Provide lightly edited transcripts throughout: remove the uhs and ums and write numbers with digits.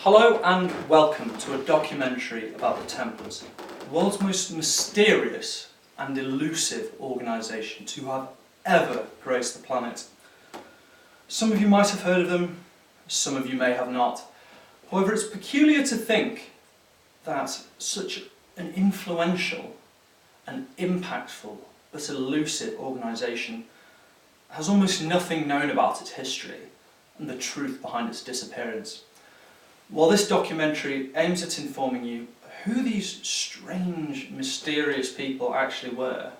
Hello and welcome to a documentary about the Templars, the world's most mysterious and elusive organisation to have ever graced the planet. Some of you might have heard of them, some of you may have not. However, it's peculiar to think that such an influential and impactful but elusive organisation has almost nothing known about its history and the truth behind its disappearance. While this documentary aims at informing you who these strange, mysterious people actually were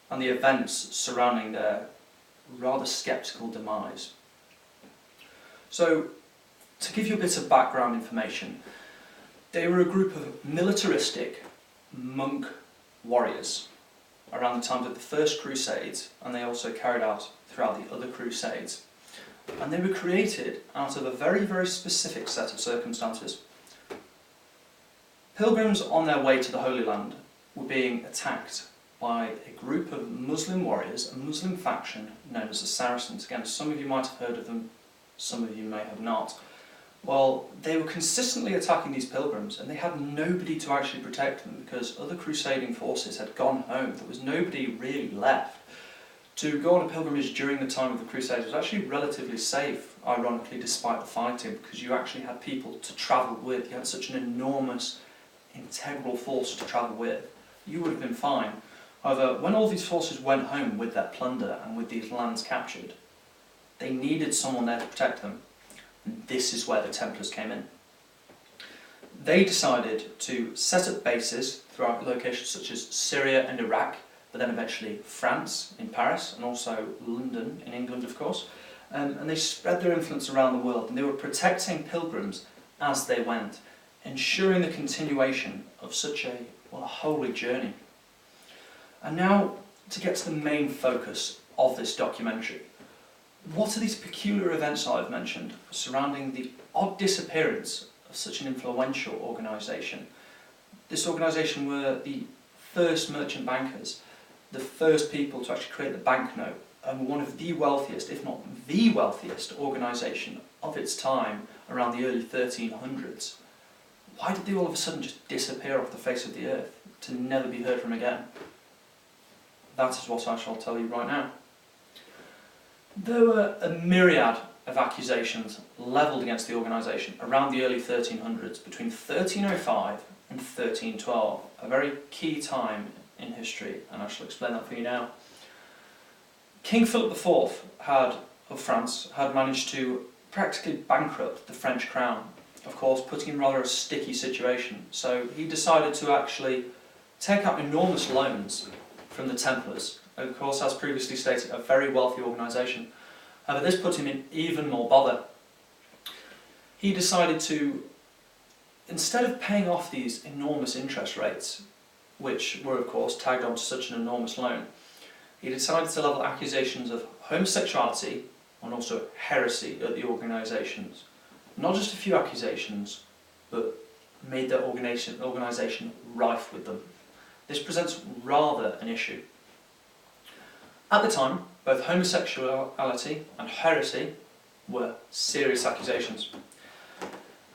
and the events surrounding their rather sceptical demise. So, to give you a bit of background information, they were a group of militaristic monk warriors around the time of the First Crusades, and they also carried out throughout the other Crusades. And they were created out of a very, very specific set of circumstances. Pilgrims on their way to the Holy Land were being attacked by a group of Muslim warriors, a Muslim faction known as the Saracens. Again, some of you might have heard of them, some of you may have not. Well, they were consistently attacking these pilgrims, and they had nobody to actually protect them because other crusading forces had gone home. There was nobody really left. To go on a pilgrimage during the time of the Crusades was actually relatively safe, ironically, despite the fighting, because you actually had people to travel with. You had such an enormous, integral force to travel with. You would have been fine. However, when all these forces went home with their plunder and with these lands captured, they needed someone there to protect them. And this is where the Templars came in. They decided to set up bases throughout locations such as Syria and Iraq, but then eventually France, in Paris, and also London, in England of course, and they spread their influence around the world, and they were protecting pilgrims as they went, ensuring the continuation of such a holy journey. And now, to get to the main focus of this documentary, what are these peculiar events I've mentioned surrounding the odd disappearance of such an influential organisation? This organisation were the first merchant bankers, the first people to actually create the banknote, and one of the wealthiest, if not the wealthiest, organisation of its time around the early 1300s. Why did they all of a sudden just disappear off the face of the earth to never be heard from again? That is what I shall tell you right now. There were a myriad of accusations levelled against the organisation around the early 1300s, between 1305 and 1312, a very key time in history, and I shall explain that for you now. King Philip IV of France had managed to practically bankrupt the French crown, of course putting him in rather a sticky situation, so he decided to actually take out enormous loans from the Templars, of course as previously stated a very wealthy organisation. However, this put him in even more bother. He decided to, instead of paying off these enormous interest rates, which were of course tagged on to such an enormous loan, he decided to level accusations of homosexuality and also heresy at the organisations. Not just a few accusations, but made their organisation rife with them. This presents rather an issue. At the time, both homosexuality and heresy were serious accusations.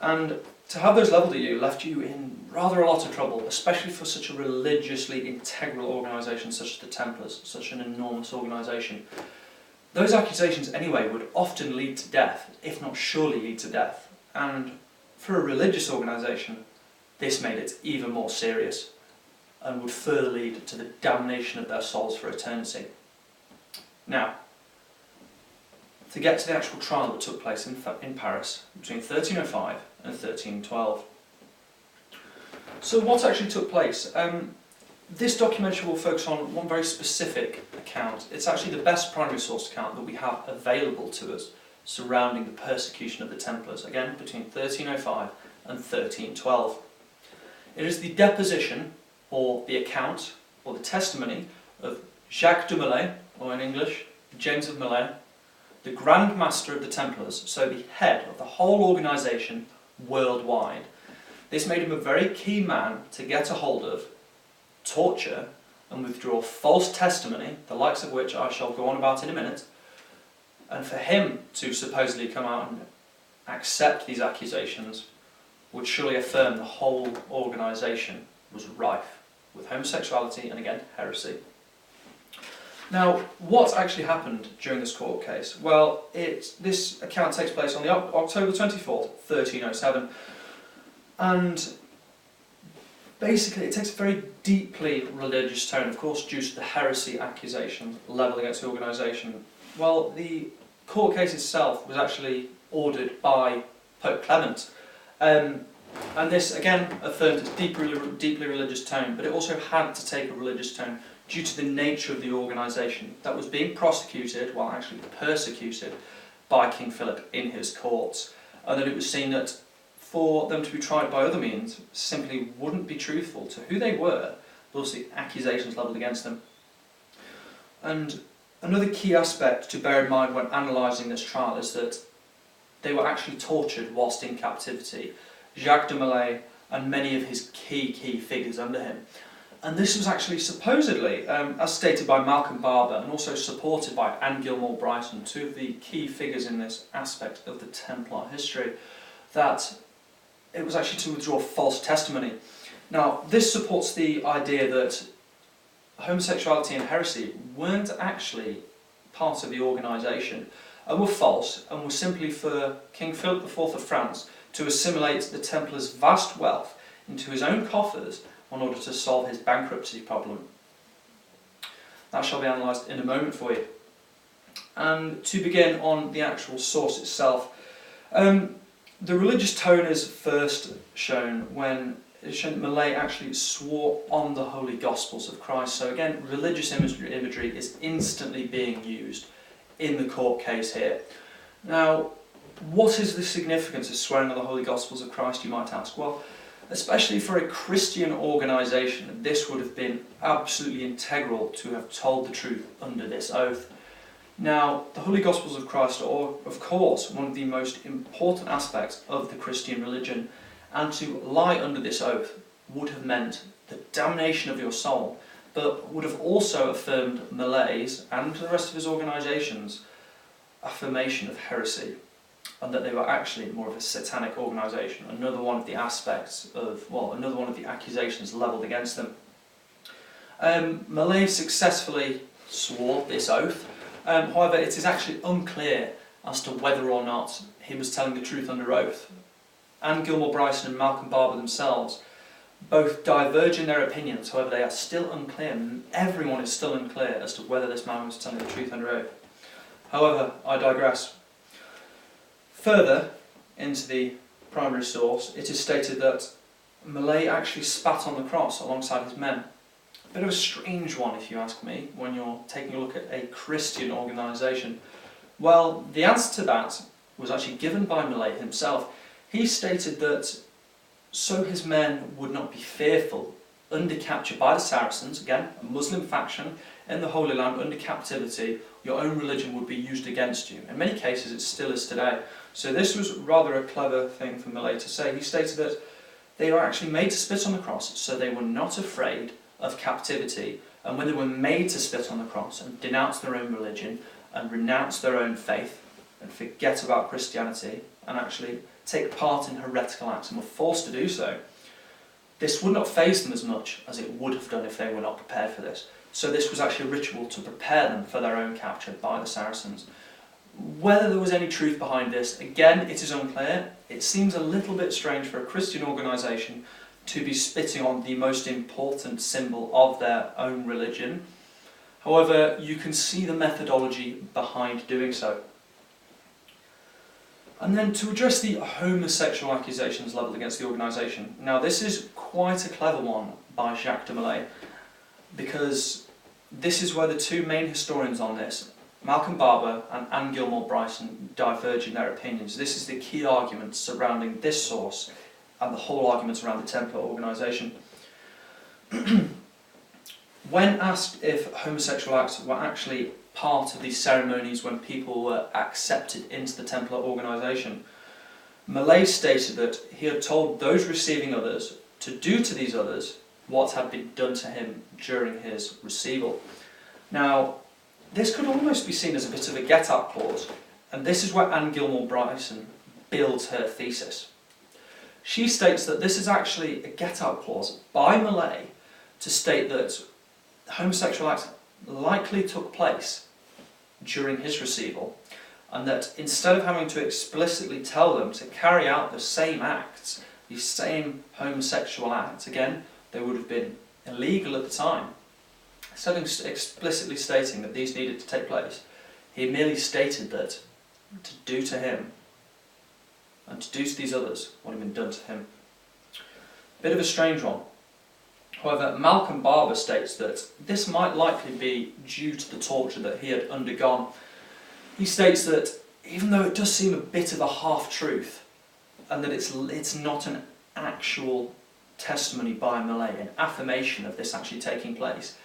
And to have those levelled at you left you in rather a lot of trouble, especially for such a religiously integral organisation such as the Templars, such an enormous organisation. Those accusations anyway would often lead to death, if not surely lead to death, and for a religious organisation this made it even more serious and would further lead to the damnation of their souls for eternity. Now, to get to the actual trial that took place in Paris between 1305 and 1312. So what actually took place? This documentary will focus on one very specific account. It's actually the best primary source account that we have available to us surrounding the persecution of the Templars, again between 1305 and 1312. It is the deposition, or the account, or the testimony of Jacques de Molay, or in English, James of Molay, the Grand Master of the Templars, so the head of the whole organisation worldwide. This made him a very key man to get a hold of, torture, and withdraw false testimony, the likes of which I shall go on about in a minute, and for him to supposedly come out and accept these accusations would surely affirm the whole organisation was rife with homosexuality and, again, heresy. Now, what actually happened during this court case? Well, this account takes place on the October 24th, 1307, and basically it takes a very deeply religious tone, of course, due to the heresy accusations levelled against the organisation. Well, the court case itself was actually ordered by Pope Clement, and this again affirmed its deeply religious tone, but it also had to take a religious tone due to the nature of the organisation that was being prosecuted, well actually persecuted, by King Philip in his courts, and that it was seen that for them to be tried by other means simply wouldn't be truthful to who they were, but also the accusations levelled against them. And another key aspect to bear in mind when analysing this trial is that they were actually tortured whilst in captivity. Jacques de Molay and many of his key figures under him. And this was actually supposedly, as stated by Malcolm Barber and also supported by Anne Gilmore Brighton, two of the key figures in this aspect of the Templar history, that it was actually to withdraw false testimony. Now, this supports the idea that homosexuality and heresy weren't actually part of the organisation and were false and were simply for King Philip IV of France to assimilate the Templars' vast wealth into his own coffers in order to solve his bankruptcy problem. That shall be analysed in a moment for you. And to begin on the actual source itself, the religious tone is first shown when it's shown that Molay actually swore on the Holy Gospels of Christ. So again, religious imagery is instantly being used in the court case here. Now, what is the significance of swearing on the Holy Gospels of Christ, you might ask? Well, especially for a Christian organisation, this would have been absolutely integral to have told the truth under this oath. Now, the Holy Gospels of Christ are, of course, one of the most important aspects of the Christian religion, and to lie under this oath would have meant the damnation of your soul, but would have also affirmed Molay's and the rest of his organisation's affirmation of heresy, and that they were actually more of a satanic organisation, another one of the aspects of, well, another one of the accusations levelled against them. Molay successfully swore this oath. However, it is actually unclear as to whether or not he was telling the truth under oath. Anne Gilmore Brighton and Malcolm Barber themselves both diverge in their opinions, however they are still unclear, and everyone is still unclear as to whether this man was telling the truth under oath. However, I digress. Further into the primary source, it is stated that Molay actually spat on the cross alongside his men. A bit of a strange one, if you ask me, when you're taking a look at a Christian organisation. Well, the answer to that was actually given by Molay himself. He stated that so his men would not be fearful under capture by the Saracens, again, a Muslim faction in the Holy Land under captivity, your own religion would be used against you. In many cases it still is today. So this was rather a clever thing for Molay to say. He stated that they were actually made to spit on the cross, so they were not afraid of captivity, and when they were made to spit on the cross and denounce their own religion and renounce their own faith and forget about Christianity and actually take part in heretical acts and were forced to do so, this would not faze them as much as it would have done if they were not prepared for this. So this was actually a ritual to prepare them for their own capture by the Saracens. Whether there was any truth behind this, again, it is unclear. It seems a little bit strange for a Christian organisation to be spitting on the most important symbol of their own religion. However, you can see the methodology behind doing so. And then to address the homosexual accusations levelled against the organisation. Now this is quite a clever one by Jacques de Molay, because this is where the two main historians on this, Malcolm Barber and Anne Gilmore Brighton, diverge in their opinions. This is the key argument surrounding this source and the whole argument around the Templar organisation. When asked if homosexual acts were actually part of these ceremonies when people were accepted into the Templar organisation, Molay stated that he had told those receiving others to do to these others what had been done to him during his receival. Now, this could almost be seen as a bit of a get-out clause, and this is where Anne Gilmore Brighton builds her thesis. She states that this is actually a get-out clause by Millay to state that homosexual acts likely took place during his receival, and that instead of having to explicitly tell them to carry out the same acts, the same homosexual acts, again, they would have been illegal at the time, instead of explicitly stating that these needed to take place, he merely stated that to do to him and to do to these others what had been done to him. Bit of a strange one. However, Malcolm Barber states that this might likely be due to the torture that he had undergone. He states that even though it does seem a bit of a half-truth, and that it's not an actual testimony by Millay, an affirmation of this actually taking place,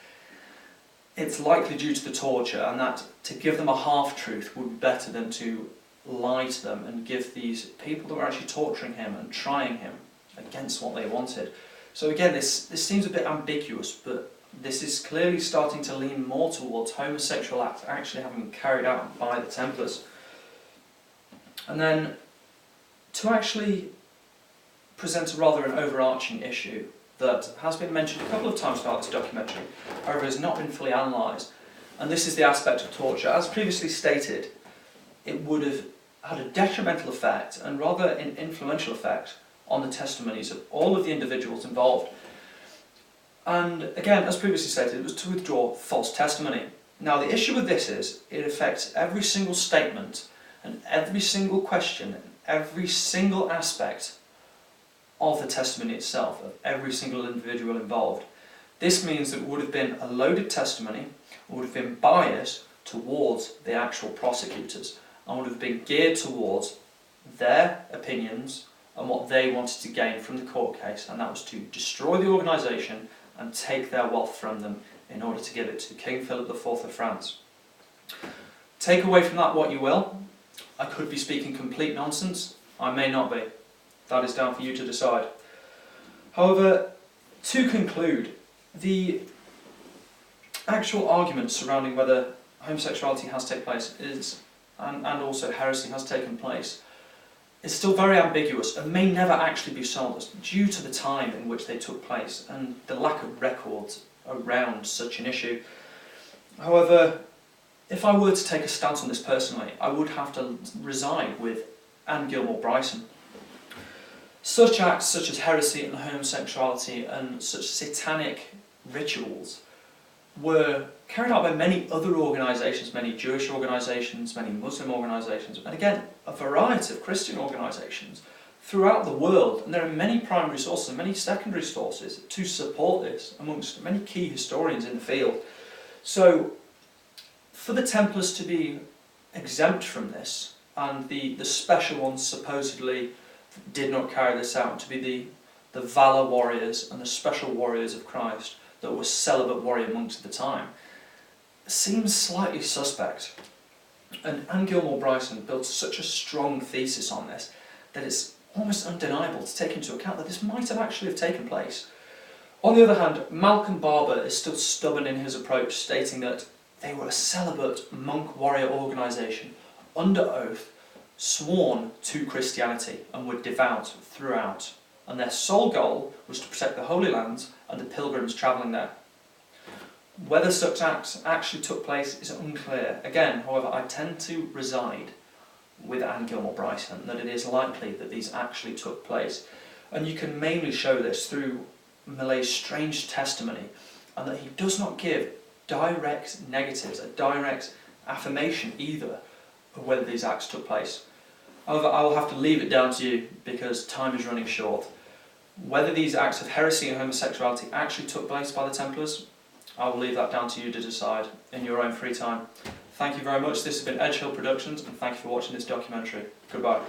it's likely due to the torture, and that to give them a half-truth would be better than to lie to them and give these people that were actually torturing him and trying him against what they wanted. So again, this seems a bit ambiguous, but this is clearly starting to lean more towards homosexual acts actually having been carried out by the Templars. And then, to actually present an overarching issue that has been mentioned a couple of times throughout this documentary, however has not been fully analysed, and this is the aspect of torture. As previously stated, it would have had a detrimental effect, and rather an influential effect, on the testimonies of all of the individuals involved. And again, as previously stated, it was to withdraw false testimony. Now the issue with this is, it affects every single statement, and every single question, and every single aspect of the testimony itself, of every single individual involved. This means that it would have been a loaded testimony, would have been biased towards the actual prosecutors, and would have been geared towards their opinions and what they wanted to gain from the court case, and that was to destroy the organisation and take their wealth from them in order to give it to King Philip IV of France. Take away from that what you will. I could be speaking complete nonsense, I may not be. That is down for you to decide. However, to conclude, the actual argument surrounding whether homosexuality has taken place and also heresy has taken place, is still very ambiguous and may never actually be solved due to the time in which they took place and the lack of records around such an issue. However, if I were to take a stance on this personally, I would have to reside with Anne Gilmore Bryson. Such acts such as heresy and homosexuality and such satanic rituals were carried out by many other organisations, many Jewish organisations, many Muslim organisations, and again, a variety of Christian organisations throughout the world. And there are many primary sources and many secondary sources to support this amongst many key historians in the field. So, for the Templars to be exempt from this, and the special ones supposedly did not carry this out, to be the valour warriors and the special warriors of Christ that were celibate warrior monks at the time, seems slightly suspect. And Anne Gilmore Bryson built such a strong thesis on this that it's almost undeniable to take into account that this might have actually taken place. On the other hand, Malcolm Barber is still stubborn in his approach, stating that they were a celibate monk warrior organisation under oath, sworn to Christianity, and were devout throughout, and their sole goal was to protect the Holy Land and the pilgrims travelling there. Whether such acts actually took place is unclear. Again, however, I tend to reside with Anne Gilmore Bryson that it is likely that these actually took place, and you can mainly show this through Millay's strange testimony, and that he does not give direct negatives, a direct affirmation either of whether these acts took place. However, I will have to leave it down to you because time is running short. Whether these acts of heresy and homosexuality actually took place by the Templars, I will leave that down to you to decide in your own free time. Thank you very much. This has been Edge Hill Productions, and thank you for watching this documentary. Goodbye.